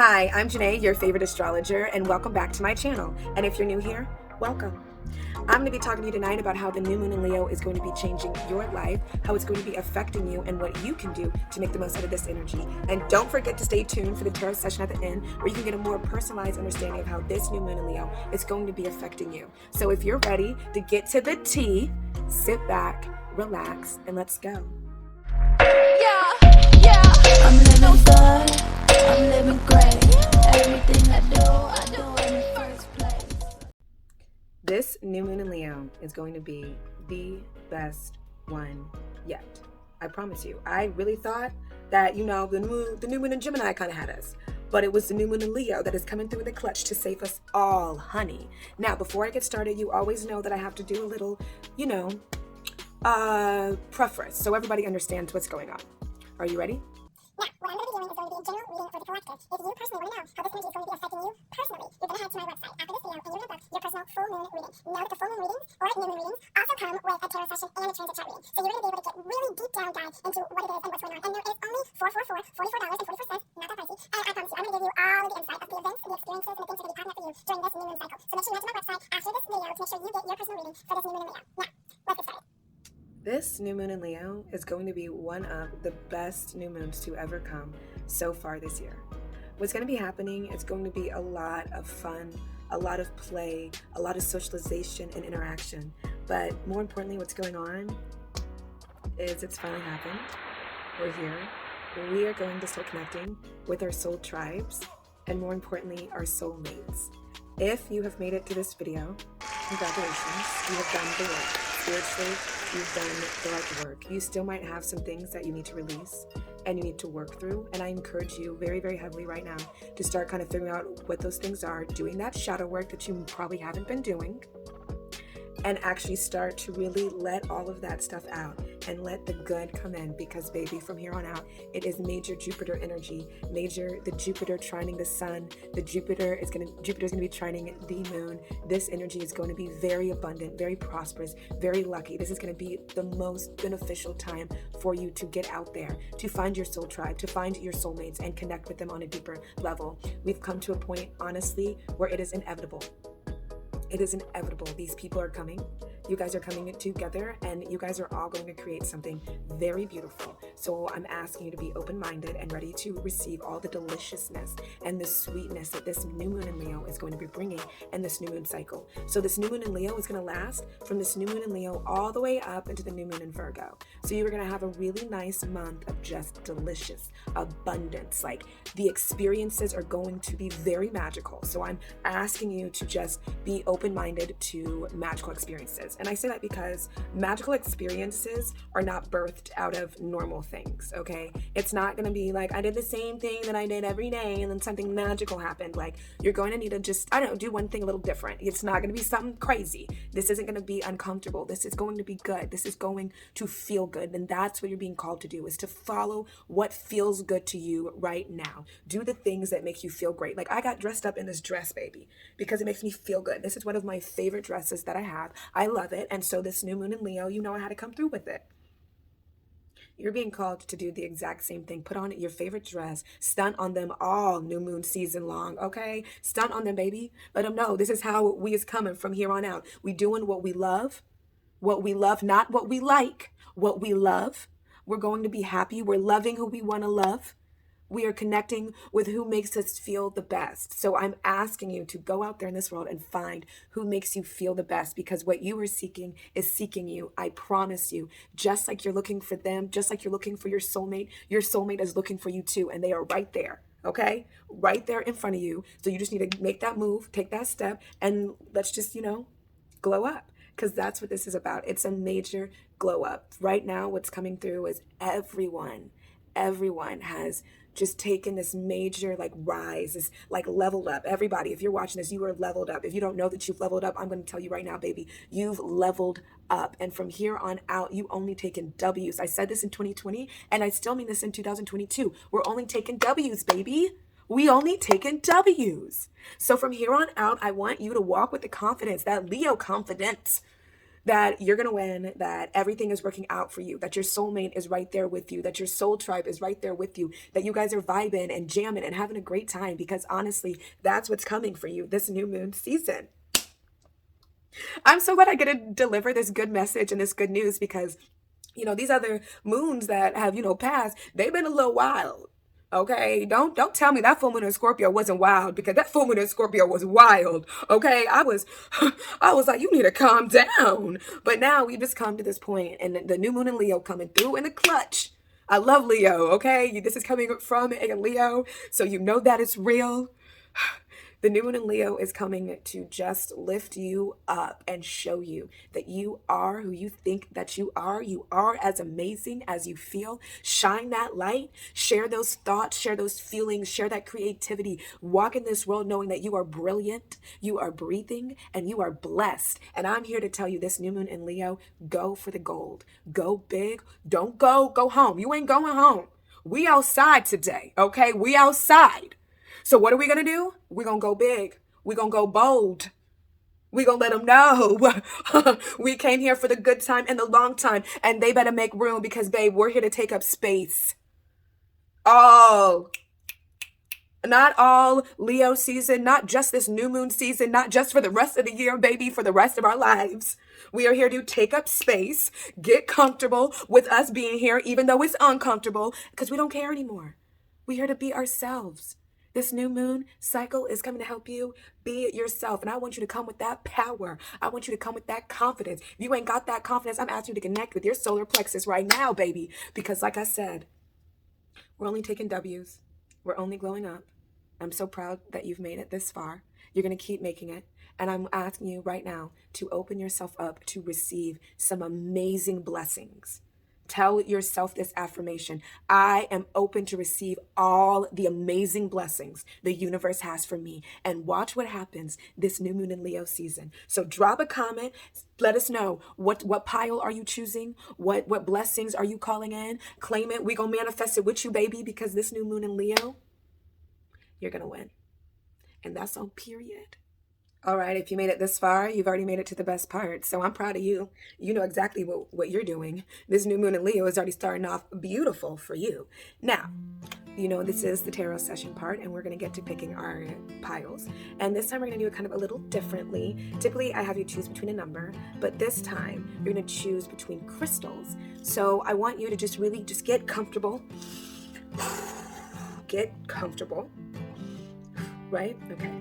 Hi, I'm Janae, your favorite astrologer, and welcome back to my channel. And if you're new here, welcome. I'm going to be talking to you tonight about how the new moon in Leo is going to be changing your life, how it's going to be affecting you, and what you can do to make the most out of this energy. And don't forget to stay tuned for the tarot session at the end, where you can get a more personalized understanding of how this new moon in Leo is going to be affecting you. So if you're ready to get to the tea, sit back, relax, and let's go. Yeah. I'm living good, I'm living great. Everything I do in the first place. This new moon in Leo is going to be the best one yet. I promise you. I really thought that, the new moon in Gemini kind of had us. But it was the new moon in Leo that is coming through in the clutch to save us all, honey. Now, before I get started, you always know that I have to do a little, preface so everybody understands what's going on. Are you ready? Now, what I'm going to be doing is going to be a general reading for the collective. If you personally want to know how this energy is going to be affecting you personally, you're going to head to my website after this video and you're going to book your personal full moon reading. Know that the full moon readings or new moon readings also come with a tarot session and a transit chart reading. So you're going to be able to get really deep down dive into what it is and what's going on. And there is only $44.44, not that pricey. And I promise you, I'm going to give you all of the insight of the events, the experiences, and the things that are going to be popping up for you during this new moon cycle. So make sure you head to my website after this video to make sure you get your personal reading for this new moon in Leo. Now, let's get started. This new moon in Leo is going to be one of the best new moons to ever come so far this year. What's going to be happening is going to be a lot of fun, a lot of play, a lot of socialization and interaction. But more importantly, what's going on is it's finally happened. We're here. We are going to start connecting with our soul tribes and more importantly, our soulmates. If you have made it to this video, congratulations, you have done the work. Spiritually, you've done the right work. You still might have some things that you need to release and you need to work through. And I encourage you very, very heavily right now to start kind of figuring out what those things are, doing that shadow work that you probably haven't been doing, and actually start to really let all of that stuff out and let the good come in, because baby, from here on out, it is major Jupiter energy, the Jupiter trining the sun. Jupiter is going to be trining the moon. This energy is going to be very abundant, very prosperous, very lucky. This is going to be the most beneficial time for you to get out there, to find your soul tribe, to find your soulmates and connect with them on a deeper level. We've come to a point, honestly, where it is inevitable. It is inevitable. These people are coming. You guys are coming together and you guys are all going to create something very beautiful. So I'm asking you to be open-minded and ready to receive all the deliciousness and the sweetness that this new moon in Leo is going to be bringing in this new moon cycle. So this new moon in Leo is going to last from this new moon in Leo all the way up into the new moon in Virgo. So you're going to have a really nice month of just delicious abundance. Like, the experiences are going to be very magical. So I'm asking you to just be open-minded to magical experiences. And I say that because magical experiences are not birthed out of normal things, okay? It's not going to be like, I did the same thing that I did every day and then something magical happened. Like, you're going to need to just, do one thing a little different. It's not going to be something crazy. This isn't going to be uncomfortable. This is going to be good. This is going to feel good. And that's what you're being called to do, is to follow what feels good to you right now. Do the things that make you feel great. Like, I got dressed up in this dress, baby, because it makes me feel good. This is one of my favorite dresses that I have. I love it. And so this new moon in Leo, I had to come through with it. You're being called to do the exact same thing. Put on your favorite dress, stunt on them all new moon season long, okay? Stunt on them, baby. Let them know this is how we is coming from here on out. We doing what we love, not what we like, what we love. We're going to be happy. We're loving who we want to love. We are connecting with who makes us feel the best. So I'm asking you to go out there in this world and find who makes you feel the best, because what you are seeking is seeking you. I promise you, just like you're looking for them, just like you're looking for your soulmate is looking for you too. And they are right there, okay? Right there in front of you. So you just need to make that move, take that step, and let's just, glow up. Because that's what this is about. It's a major glow up. Right now, what's coming through is everyone has just taken this major rise, this leveled up. Everybody, if you're watching this, you are leveled up. If you don't know that you've leveled up, I'm going to tell you right now, baby, you've leveled up. And from here on out, you only taken W's. I said this in 2020 and I still mean this in 2022. We're only taking W's, baby. We only taking W's. So from here on out, I want you to walk with the confidence, that Leo confidence, that you're going to win, that everything is working out for you, that your soulmate is right there with you, that your soul tribe is right there with you, that you guys are vibing and jamming and having a great time, because honestly, that's what's coming for you this new moon season. I'm so glad I get to deliver this good message and this good news, because, you know, these other moons that have, you know, passed, they've been a little wild. Okay, don't tell me that full moon in Scorpio wasn't wild, because that full moon in Scorpio was wild. Okay, I was like, you need to calm down. But now we just come to this point, and the new moon in Leo coming through in the clutch. I love Leo. Okay, this is coming from a Leo, so you know that it's real. The new moon in Leo is coming to just lift you up and show you that you are who you think that you are. You are as amazing as you feel. Shine that light, share those thoughts, share those feelings, share that creativity. Walk in this world knowing that you are brilliant, you are breathing, and you are blessed. And I'm here to tell you, this new moon in Leo, go for the gold. Go big. Don't go home. You ain't going home. We outside today, okay? We outside. So what are we going to do? We're going to go big. We're going to go bold. We're going to let them know we came here for the good time and the long time, and they better make room, because, babe, we're here to take up space. Not all Leo season, not just this new moon season, not just for the rest of the year, baby, for the rest of our lives. We are here to take up space, get comfortable with us being here, even though it's uncomfortable, because we don't care anymore. We're here to be ourselves. This new moon cycle is coming to help you be yourself. And I want you to come with that power. I want you to come with that confidence. If you ain't got that confidence, I'm asking you to connect with your solar plexus right now, baby. Because like I said, we're only taking W's. We're only glowing up. I'm so proud that you've made it this far. You're going to keep making it. And I'm asking you right now to open yourself up to receive some amazing blessings. Tell yourself this affirmation: I am open to receive all the amazing blessings the universe has for me. And watch what happens this new moon in Leo season. So drop a comment. Let us know what pile are you choosing? What blessings are you calling in? Claim it. We're going to manifest it with you, baby, because this new moon in Leo, you're going to win. And that's on period. All right, if you made it this far, you've already made it to the best part. So I'm proud of you. You know exactly what you're doing. This new moon in Leo is already starting off beautiful for you. Now, you know, this is the tarot session part, and we're going to get to picking our piles. And this time we're going to do it kind of a little differently. Typically, I have you choose between a number, but this time you're going to choose between crystals. So I want you to just really just get comfortable. Get comfortable. Right? Okay.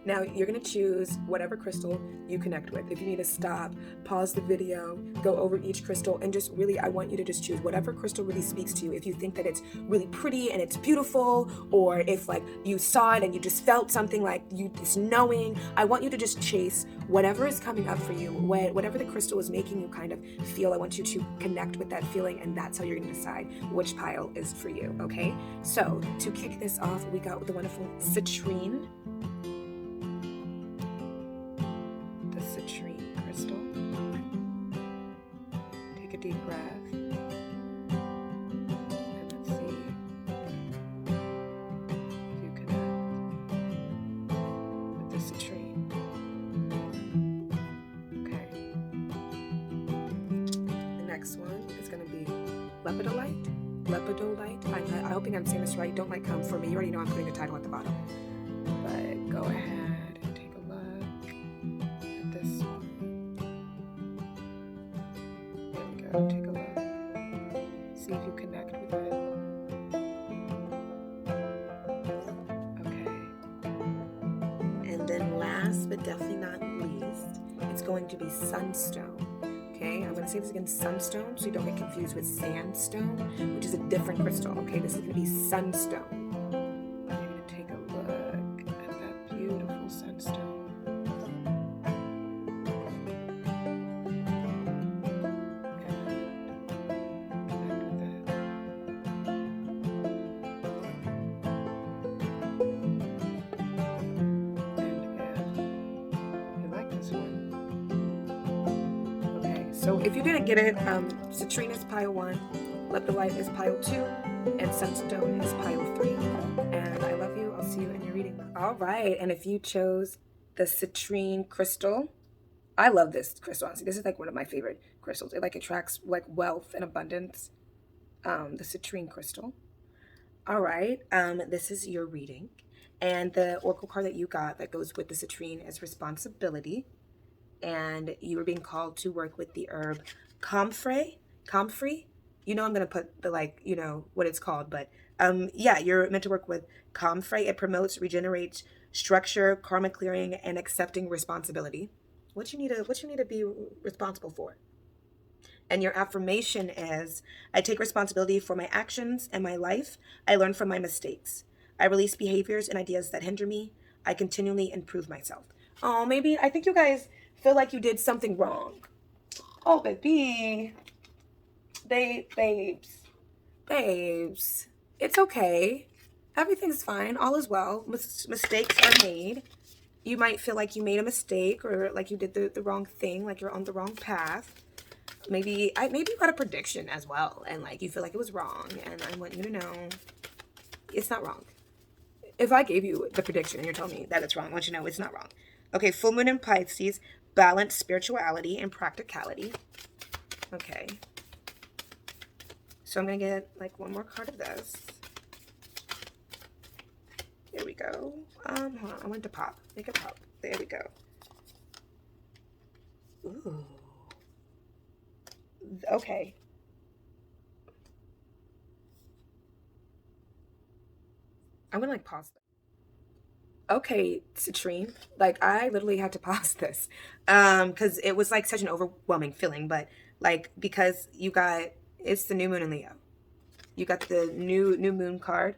Now you're going to choose whatever crystal you connect with. If you need to stop, pause the video, go over each crystal, and just really, I want you to just choose whatever crystal really speaks to you. If you think that it's really pretty and it's beautiful, or if like you saw it and you just felt something like you just knowing, I want you to just chase whatever is coming up for you, whatever the crystal is making you kind of feel. I want you to connect with that feeling, and that's how you're going to decide which pile is for you, okay? So to kick this off, we got the wonderful CITRINE. Citrine crystal. Take a deep breath. And let's see if you connect with the citrine. Okay. The next one is going to be Lepidolite. I'm hoping I'm saying this right. Don't come for me. You already know I'm putting the title at the bottom. But go ahead. Take a look. See if you connect with it. Okay. And then last but definitely not least, it's going to be Sunstone. Okay, I'm going to say this again, Sunstone, so you don't get confused with Sandstone, which is a different crystal. Okay, this is going to be Sunstone. You're going to take a look at that beautiful Sunstone. So if you didn't get it, Citrine is pile 1, Lepidolite is pile 2, and Sunstone is pile 3. And I love you. I'll see you in your reading. All right. And if you chose the Citrine crystal, I love this crystal, honestly. This is like one of my favorite crystals. It like attracts like wealth and abundance. The citrine crystal. All right. This is your reading. And the oracle card that you got that goes with the citrine is responsibility. And you were being called to work with the herb comfrey. Comfrey. You know I'm gonna put the like, you know, what it's called, but yeah, you're meant to work with comfrey. It promotes, regenerates, structure, karma clearing, and accepting responsibility. What you need to be responsible for. And your affirmation is, I take responsibility for my actions and my life. I learn from my mistakes. I release behaviors and ideas that hinder me. I continually improve myself. Oh, maybe, I think you guys feel like you did something wrong. Oh, baby. Babes. It's okay. Everything's fine. All is well. Mistakes are made. You might feel like you made a mistake or like you did the wrong thing, like you're on the wrong path. Maybe you got a prediction as well, and like you feel like it was wrong, and I want you to know it's not wrong. If I gave you the prediction and you're telling me that it's wrong, I want you to know it's not wrong. Okay, full moon in Pisces, balance spirituality and practicality. Okay. So I'm gonna get like one more card of this. There we go. Hold on, I want to pop. Make it pop. There we go. Ooh. Okay. I'm gonna like pause that. Okay, Citrine. Like I literally had to pause this. Because it was like such an overwhelming feeling, but like because you got it's the new moon in Leo. You got the new moon card.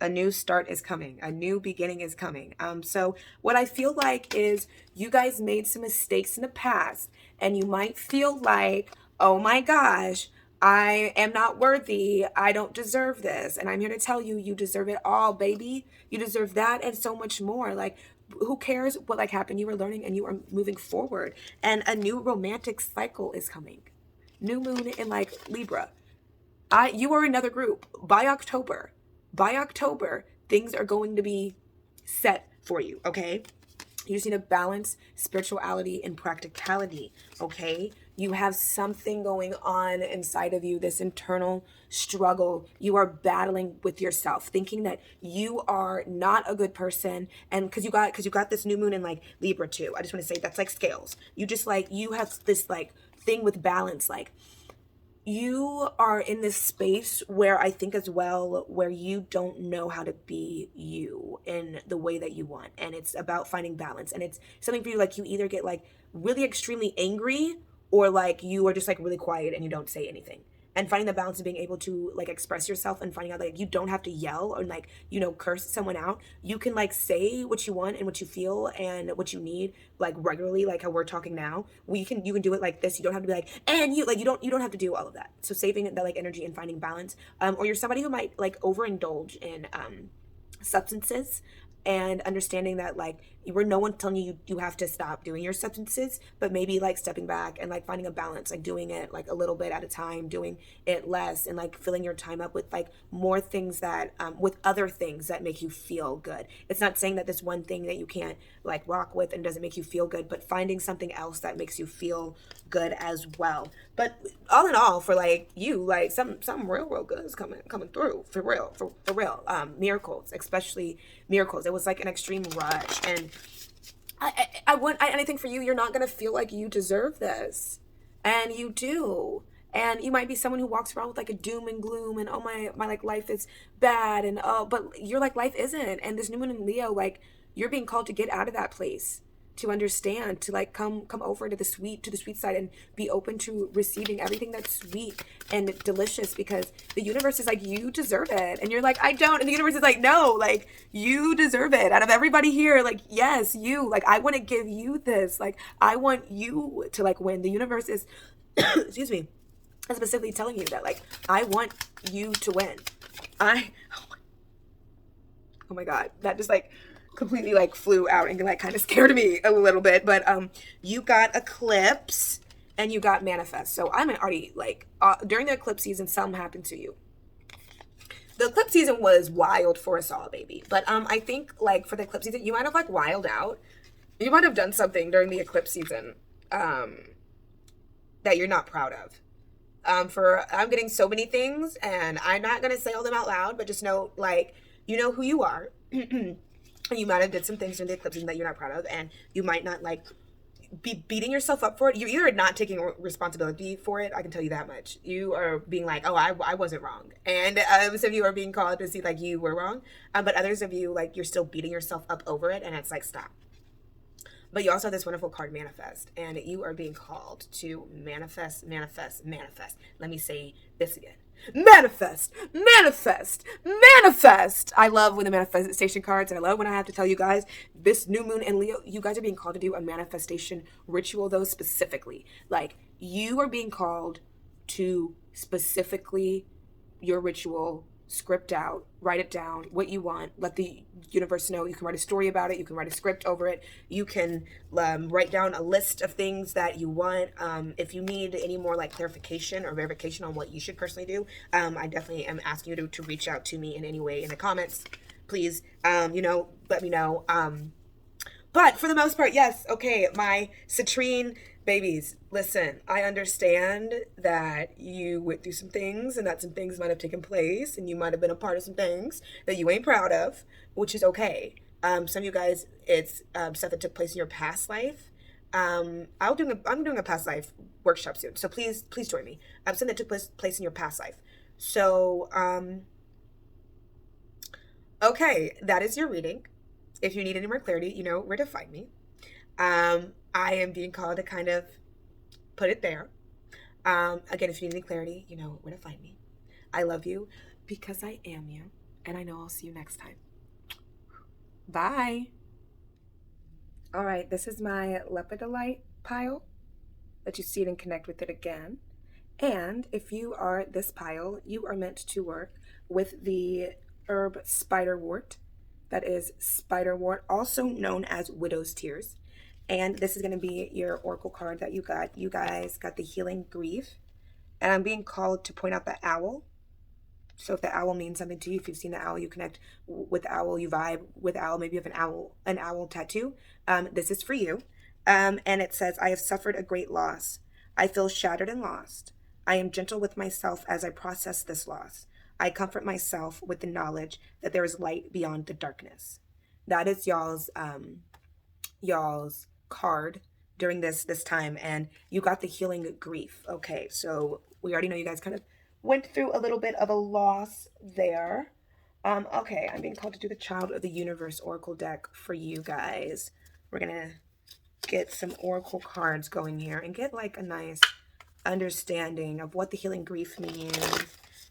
A new start is coming. A new beginning is coming. So what I feel like is you guys made some mistakes in the past and you might feel like, oh my gosh, I am not worthy. I don't deserve this. And I'm here to tell you, you deserve it all, baby. You deserve that and so much more. Like, who cares what like happened? You are learning and you are moving forward. And a new romantic cycle is coming. New moon in like Libra. You are another group. By October, things are going to be set for you, okay? You just need to balance spirituality and practicality, okay? You have something going on inside of you, this internal struggle. You are battling with yourself, thinking that you are not a good person. And because you got this new moon in like Libra too. I just want to say that's like scales. You just like, you have this like thing with balance, like you are in this space where I think as well, where you don't know how to be you in the way that you want. And it's about finding balance. And it's something for you, like you either get like really extremely angry or like you are just like really quiet and you don't say anything. And finding the balance of being able to like express yourself and finding out like you don't have to yell or like, you know, curse someone out. You can like say what you want and what you feel and what you need like regularly, like how we're talking now. You can do it like this. You don't have to be like, and you like you don't have to do all of that. So saving that like energy and finding balance. Or you're somebody who might like overindulge in substances and understanding that like where no one's telling you have to stop doing your substances, but maybe like stepping back and like finding a balance, like doing it like a little bit at a time, doing it less, and like filling your time up with like more things that with other things that make you feel good. It's not saying that this one thing that you can't like rock with and doesn't make you feel good, but finding something else that makes you feel good as well. But all in all, for like you, like something real good is coming through for real. Miracles, especially miracles. It was like an extreme rush, and I think for you, you're not gonna feel like you deserve this, and you do. And you might be someone who walks around with like a doom and gloom and oh my like life is bad and oh, but you're like life isn't. And this new moon in Leo, like you're being called to get out of that place, to understand, to like come over to the sweet side and be open to receiving everything that's sweet and delicious, because the universe is like, you deserve it. And you're like, I don't. And the universe is like, no, like you deserve it. Out of everybody here, like, yes, you, like, I want to give you this. Like, I want you to like win. The universe is, excuse me, I'm specifically telling you that like, I want you to win. Oh my God, that just like completely like flew out and like kind of scared me a little bit. But you got eclipse and you got manifest. So I'm already like during the eclipse season, something happened to you. The eclipse season was wild for us all, baby. But I think like for the eclipse season, you might have like wild out You might have done something during the eclipse season that you're not proud of. I'm getting so many things, and I'm not going to say all them out loud, but just know, like, you know who you are. And you might have did some things during the eclipse season that you're not proud of, and you might not, like, be beating yourself up for it. You're not taking responsibility for it. I can tell you that much. You are being like, oh, I wasn't wrong. And some of you are being called to see like you were wrong. But others of you, like, you're still beating yourself up over it. And it's like, stop. But you also have this wonderful card, manifest. And you are being called to manifest, manifest, manifest. Let me say this again. Manifest, manifest, manifest. I love when the manifestation cards, and I love when I have to tell you guys this new moon in Leo, you guys are being called to do a manifestation ritual, though, specifically. Like, you are being called to specifically your ritual, script out, write it down, what you want, let the universe know. You can write a story about it, you can write a script over it, you can write down a list of things that you want. If you need any more like clarification or verification on what you should personally do, I definitely am asking you to reach out to me in any way in the comments, please. Let me know. But for the most part, yes, okay, my citrine babies, listen, I understand that you went through some things and that some things might have taken place and you might have been a part of some things that you ain't proud of, which is okay. Some of you guys, it's stuff that took place in your past life. I'm doing a past life workshop soon, so please join me. Something that took place in your past life. So, okay, that is your reading. If you need any more clarity, you know where to find me. I am being called to kind of put it there. Again, if you need any clarity, you know where to find me. I love you because I am you, and I know I'll see you next time. Bye. All right, this is my lepidolite pile. Let you see it and connect with it again. And if you are this pile, you are meant to work with the herb spiderwort. That is spiderwort, also known as widow's tears. And this is going to be your oracle card that you got. You guys got the healing grief. And I'm being called to point out the owl. So if the owl means something to you, if you've seen the owl, you connect with the owl, you vibe with the owl, maybe you have an owl tattoo. This is for you. And it says, I have suffered a great loss. I feel shattered and lost. I am gentle with myself as I process this loss. I comfort myself with the knowledge that there is light beyond the darkness. That is y'all's card during this time, and you got the healing grief. Okay, so we already know you guys kind of went through a little bit of a loss there. Okay, I'm being called to do the Child of the Universe Oracle deck for you guys. We're gonna get some oracle cards going here and get like a nice understanding of what the healing grief means,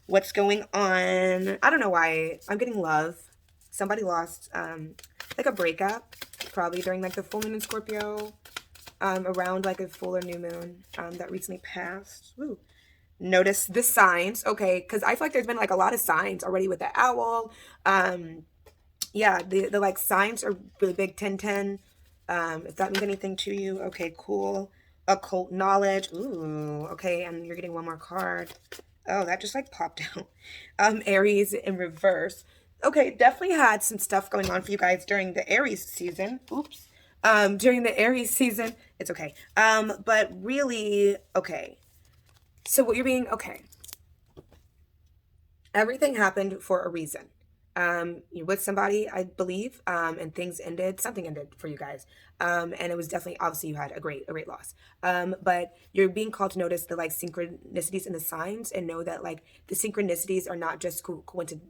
what's going on. I don't know why I'm getting love. Somebody lost like a breakup, probably during like the full moon in Scorpio, around like a full or new moon that recently passed. Woo. Notice the signs, okay, because I feel like there's been like a lot of signs already with the owl. Yeah, the like signs are really big. 1010. If that means anything to you, okay, cool. Occult knowledge. Ooh, okay, and you're getting one more card. Oh, that just like popped out. Aries in reverse. Okay, definitely had some stuff going on for you guys during the Aries season. Oops. During the Aries season, it's okay. But really, okay. So what you're being, okay. Everything happened for a reason. You're with somebody, I believe, and things ended, something ended for you guys. And it was definitely, obviously you had a great loss. But you're being called to notice the like synchronicities in the signs and know that like the synchronicities are not just coincidences,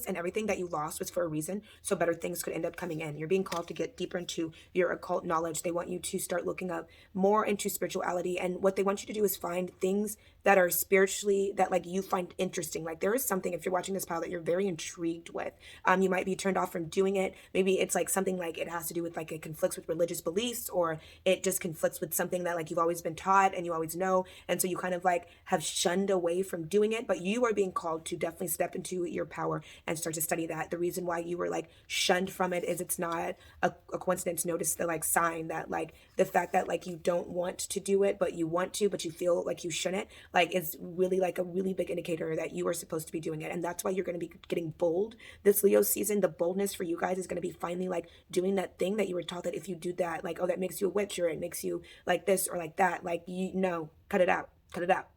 and everything that you lost was for a reason. So better things could end up coming in. You're being called to get deeper into your occult knowledge. They want you to start looking up more into spirituality, and what they want you to do is find things that are spiritually, that like you find interesting. Like there is something, if you're watching this pile, that you're very intrigued with. You might be turned off from doing it. Maybe it's like something like it has to do with like it conflicts with religious beliefs, or it just conflicts with something that like you've always been taught and you always know, and so you kind of like have shunned away from doing it. But you are being called to definitely step into your power and start to study that. The reason why you were like shunned from it is it's not a coincidence. Notice the like sign that like the fact that like you don't want to do it but you want to, but you feel like you shouldn't, like is really like a really big indicator that you are supposed to be doing it. And that's why you're going to be getting bold this Leo season. The boldness for you guys is going to be finally like doing that thing that you were taught that if you do that, like, oh, that makes you a witch, or it makes you like this or like that. Like, no, cut it out. Cut it out.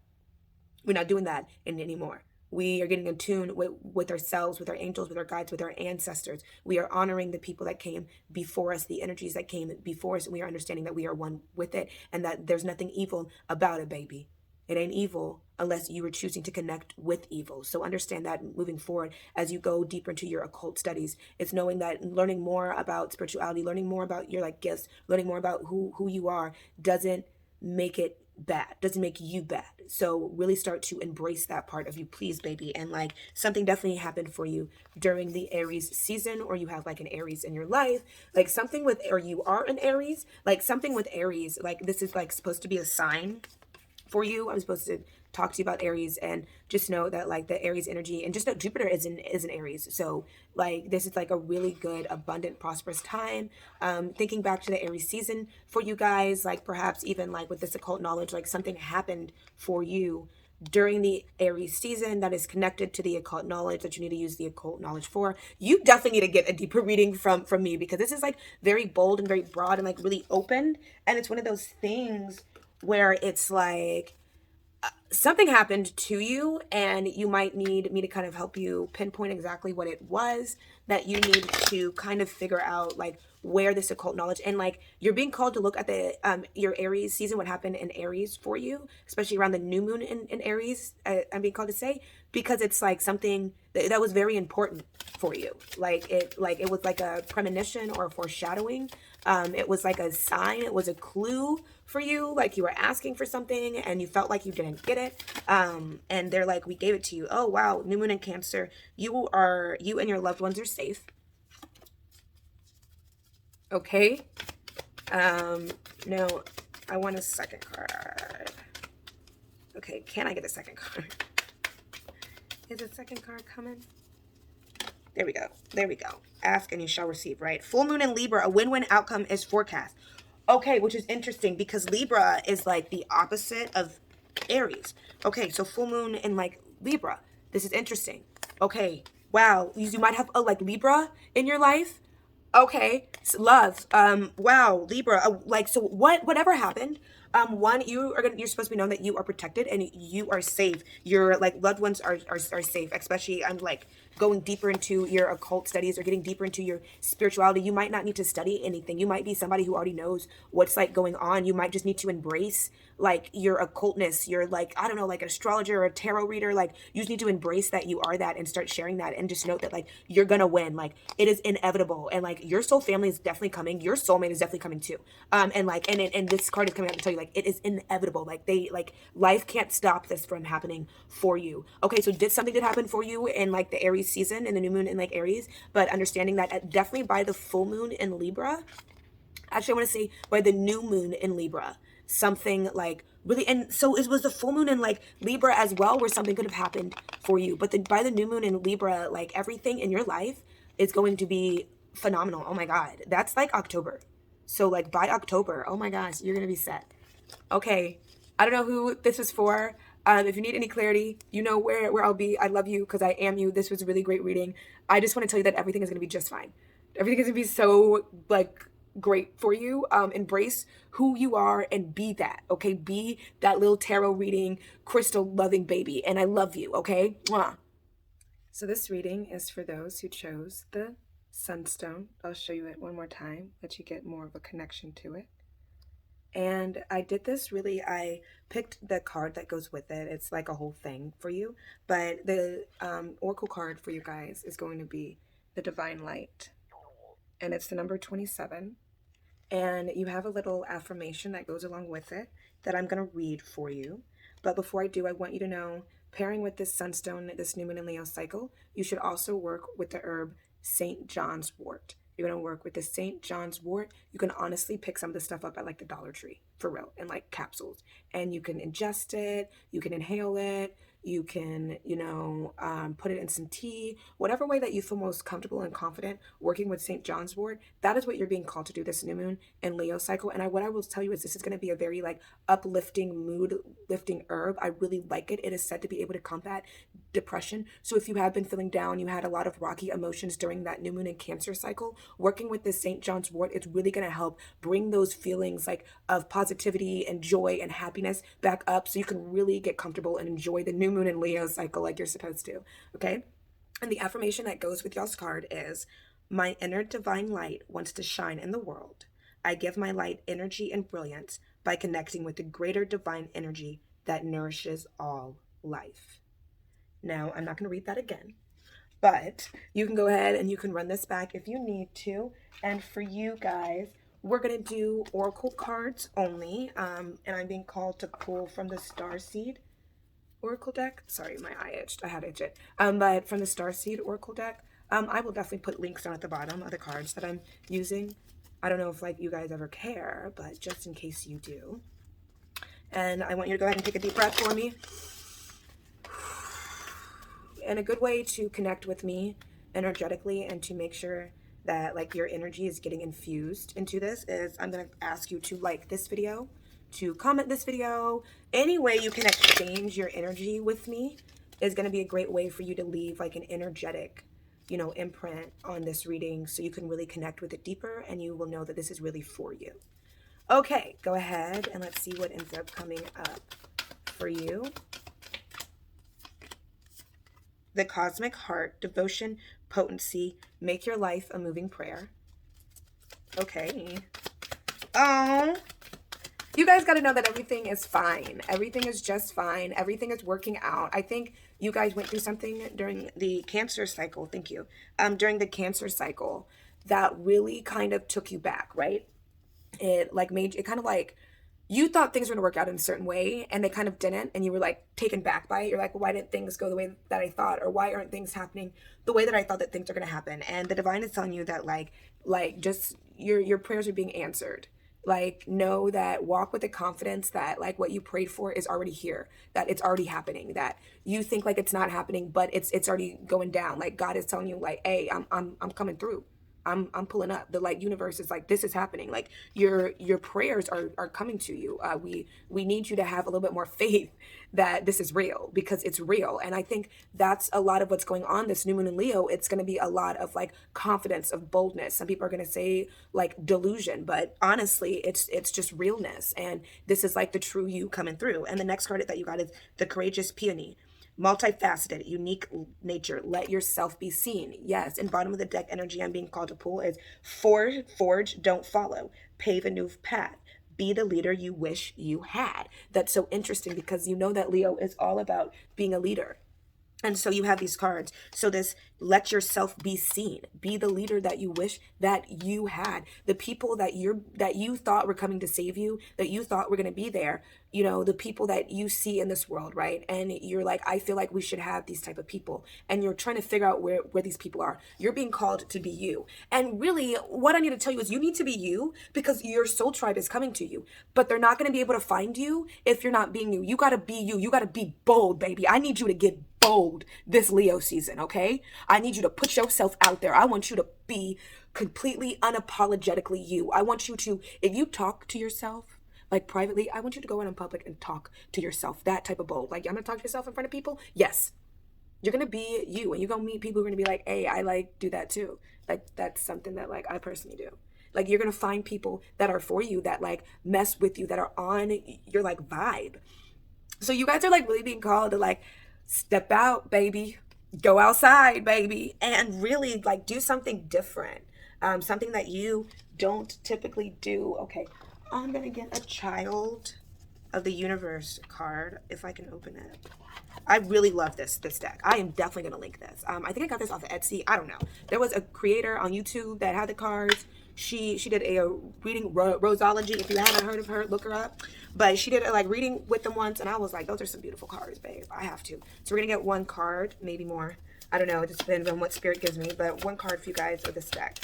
We're not doing that anymore. We are getting in tune with ourselves, with our angels, with our guides, with our ancestors. We are honoring the people that came before us, the energies that came before us, and we are understanding that we are one with it, and that there's nothing evil about it, baby. It ain't evil unless you are choosing to connect with evil. So understand that moving forward as you go deeper into your occult studies. It's knowing that learning more about spirituality, learning more about your like gifts, learning more about who you are doesn't make it bad, doesn't make you bad. So really start to embrace that part of you, please, baby. And like something definitely happened for you during the Aries season, or you have like an Aries in your life, like something with, or you are an Aries, like something with Aries, like this is like supposed to be a sign for you. I'm supposed to talk to you about Aries, and just know that like the Aries energy, and just know Jupiter is an Aries. So like this is like a really good, abundant, prosperous time. Thinking back to the Aries season for you guys, like perhaps even like with this occult knowledge, like something happened for you during the Aries season that is connected to the occult knowledge that you need to use the occult knowledge for. You definitely need to get a deeper reading from me, because this is like very bold and very broad and like really open. And it's one of those things where it's like something happened to you, and you might need me to kind of help you pinpoint exactly what it was that you need to kind of figure out, like where this occult knowledge, and like you're being called to look at the your Aries season, what happened in Aries for you, especially around the new moon in Aries. I'm being called to say, because it's like something that was very important for you. Like it was like a premonition or a foreshadowing. It was like a sign. It was a clue for you. Like you were asking for something and you felt like you didn't get it. And they're like, we gave it to you. Oh, wow. New moon in Cancer. You and your loved ones are safe. Okay. No, I want a second card. Okay. Can I get a second card? Is a second card coming? There we go. There we go. Ask and you shall receive, right? Full moon in Libra, a win-win outcome is forecast. Okay, which is interesting because Libra is like the opposite of Aries. Okay, so full moon in like Libra. This is interesting. Okay, wow. You might have a like Libra in your life. Okay, so love. Wow, Libra. Like, so whatever happened, one, you're supposed to be known that you are protected and you are safe. Your like loved ones are safe. Especially, I'm like going deeper into your occult studies or getting deeper into your spirituality. You might not need to study anything. You might be somebody who already knows what's like going on. You might just need to embrace like your occultness. You're like, I don't know, like an astrologer or a tarot reader. Like you just need to embrace that you are that and start sharing that, and just note that like you're gonna win. Like it is inevitable, and like your soul family is definitely coming. Your soulmate is definitely coming too. And like and this card is coming out to tell you like it is inevitable. Like life can't stop this from happening for you. Okay, so something did happen for you in like the Aries season and the new moon in like Aries, but understanding that definitely by the full moon in Libra, actually I want to say by the new moon in Libra, something like really, and so it was the full moon in like Libra as well, where something could have happened for you. But by the new moon in Libra, like everything in your life is going to be phenomenal. Oh my God, that's like October. So like by October, oh my gosh, you're gonna be set. Okay, I don't know who this is for. If you need any clarity, you know where I'll be. I love you because I am you. This was a really great reading. I just want to tell you that everything is going to be just fine. Everything is going to be so like great for you. Embrace who you are and be that. Okay, be that little tarot reading, crystal loving baby. And I love you. Okay. Mwah. So this reading is for those who chose the Sunstone. I'll show you it one more time, let you get more of a connection to it. And I did this really, I picked the card that goes with it. It's like a whole thing for you. But the oracle card for you guys is going to be the Divine Light. And it's the number 27. And you have a little affirmation that goes along with it that I'm going to read for you. But before I do, I want you to know, pairing with this Sunstone, this new moon and Leo cycle, you should also work with the herb St. John's wort. You're going to work with the St. John's wort. You can honestly pick some of this stuff up at like the Dollar Tree, for real, in like capsules. And you can ingest it, you can inhale it, you can, put it in some tea, whatever way that you feel most comfortable and confident working with St. John's wort. That is what you're being called to do this new moon and Leo cycle. And what I will tell you is this is going to be a very like uplifting, mood lifting herb. I really like it. It is said to be able to combat depression. So if you have been feeling down, you had a lot of rocky emotions during that new moon and Cancer cycle, working with this St. John's wort, it's really going to help bring those feelings like of positivity and joy and happiness back up so you can really get comfortable and enjoy the new moon and Leo cycle like you're supposed to. Okay? And the affirmation that goes with y'all's card is, my inner divine light wants to shine in the world. I give my light energy and brilliance by connecting with the greater divine energy that nourishes all life. Now, I'm not going to read that again, but you can go ahead and you can run this back if you need to. And for you guys, we're going to do oracle cards only. And I'm being called to pull from the Starseed Oracle deck. Sorry, my eye itched. I had itched it. But from the Starseed Oracle deck, I will definitely put links down at the bottom of the cards that I'm using. I don't know if like you guys ever care, but just in case you do. And I want you to go ahead and take a deep breath for me. And a good way to connect with me energetically and to make sure that like your energy is getting infused into this is I'm going to ask you to like this video, to comment this video. Any way you can exchange your energy with me is going to be a great way for you to leave like an energetic, you know, imprint on this reading so you can really connect with it deeper and you will know that this is really for you. Okay, go ahead and let's see what ends up coming up for you. The Cosmic Heart, Devotion, Potency, Make Your Life a Moving Prayer. Okay. Oh, you guys got to know that everything is fine. Everything is just fine. Everything is working out. I think you guys went through something during the Cancer cycle. Thank you. During the Cancer cycle that really kind of took you back, right? It like made it kind of like you thought things were going to work out in a certain way and they kind of didn't, and you were like taken back by it. You're like, well, why didn't things go the way that I thought, or why aren't things happening the way that I thought that things are going to happen? And the divine is telling you that like just your prayers are being answered. Like, know that, walk with the confidence that like what you prayed for is already here, that it's already happening, that you think like it's not happening, but it's already going down. Like God is telling you like, hey, I'm coming through. I'm pulling up. The like universe is like, this is happening. Like your prayers are coming to you. We need you to have a little bit more faith that this is real, because it's real. And I think that's a lot of what's going on this new moon in Leo. It's going to be a lot of like confidence, of boldness. Some people are going to say like delusion, but honestly, it's just realness. And this is like the true you coming through. And the next card that you got is the Courageous Peony. Multifaceted, unique nature. Let yourself be seen. Yes, and bottom of the deck energy I'm being called to pull is forge, don't follow. Pave a new path. Be the leader you wish you had. That's so interesting because you know that Leo is all about being a leader. And so you have these cards. So this, let yourself be seen. Be the leader that you wish that you had. The people that you thought were coming to save you, that you thought were going to be there, you know, the people that you see in this world, right? And you're like, I feel like we should have these type of people. And you're trying to figure out where these people are. You're being called to be you. And really, what I need to tell you is you need to be you, because your soul tribe is coming to you. But they're not going to be able to find you if you're not being you. You got to be you. You got to be bold, baby. I need you to get bold this Leo season, okay? I need you to put yourself out there. I want you to be completely unapologetically you. I want you to, if you talk to yourself like privately, I want you to go out in public and talk to yourself. That type of bold. Like, I'm gonna talk to yourself in front of people. Yes, you're gonna be you, and you're gonna meet people who are gonna be like, hey, I like do that too. Like, that's something that like I personally do. Like, you're gonna find people that are for you, that like mess with you, that are on your like vibe. So you guys are like really being called to like step out, baby. Go outside, baby, and really like do something different. Something that you don't typically do. Okay, I'm gonna get a Child of the Universe card if I can open it. I really love this deck. I am definitely gonna link this. I think I got this off of Etsy. I don't know. There was a creator on YouTube that had the cards. She did a reading, Rosology. If you haven't heard of her, look her up. But she did a like reading with them once, and I was like, those are some beautiful cards, babe. I have to. So we're gonna get one card, maybe more. I don't know. It just depends on what spirit gives me. But one card for you guys of this deck.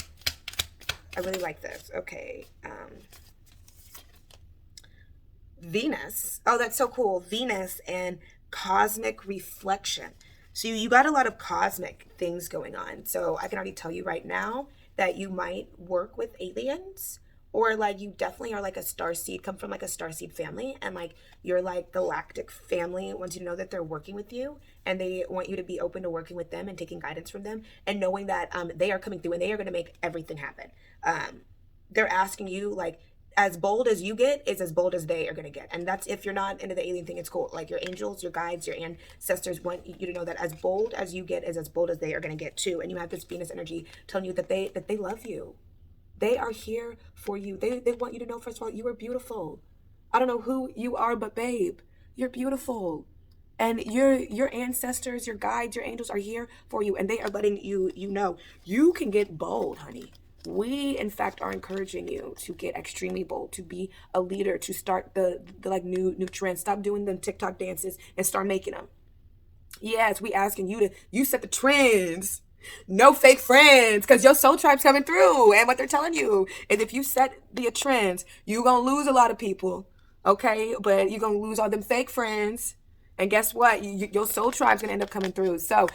I really like this. Okay. Venus. Oh, that's so cool. Venus and Cosmic Reflection. So you got a lot of cosmic things going on. So I can already tell you right now that you might work with aliens, or like you definitely are like a star seed, come from like a star seed family, and like your like galactic family wants you to know that they're working with you, and they want you to be open to working with them and taking guidance from them, and knowing that they are coming through and they are going to make everything happen. They're asking you like, as bold as you get is as bold as they are going to get. And that's, if you're not into the alien thing, it's cool. Like your angels, your guides, your ancestors want you to know that as bold as you get is as bold as they are going to get too. And you have this Venus energy telling you that they love you. They are here for you. They want you to know, first of all, you are beautiful. I don't know who you are, but babe, you're beautiful. And your ancestors, your guides, your angels are here for you. And they are letting you know you can get bold, honey. We, in fact, are encouraging you to get extremely bold, to be a leader, to start the like new trends. Stop doing them TikTok dances and start making them. Yes, we asking you set the trends. No fake friends, because your soul tribe's coming through. And what they're telling you is if you set the trends, you're going to lose a lot of people. Okay? But you're going to lose all them fake friends. And guess what? Your soul tribe's gonna end up coming through. So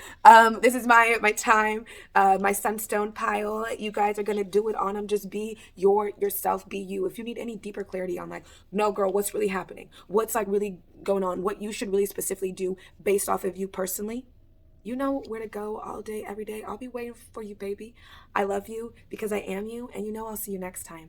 this is my time, my sunstone pile. You guys are gonna do it on them. Just be yourself, be you. If you need any deeper clarity on like, no girl, what's really happening? What's like really going on? What you should really specifically do based off of you personally? You know where to go all day, every day. I'll be waiting for you, baby. I love you because I am you. And you know I'll see you next time.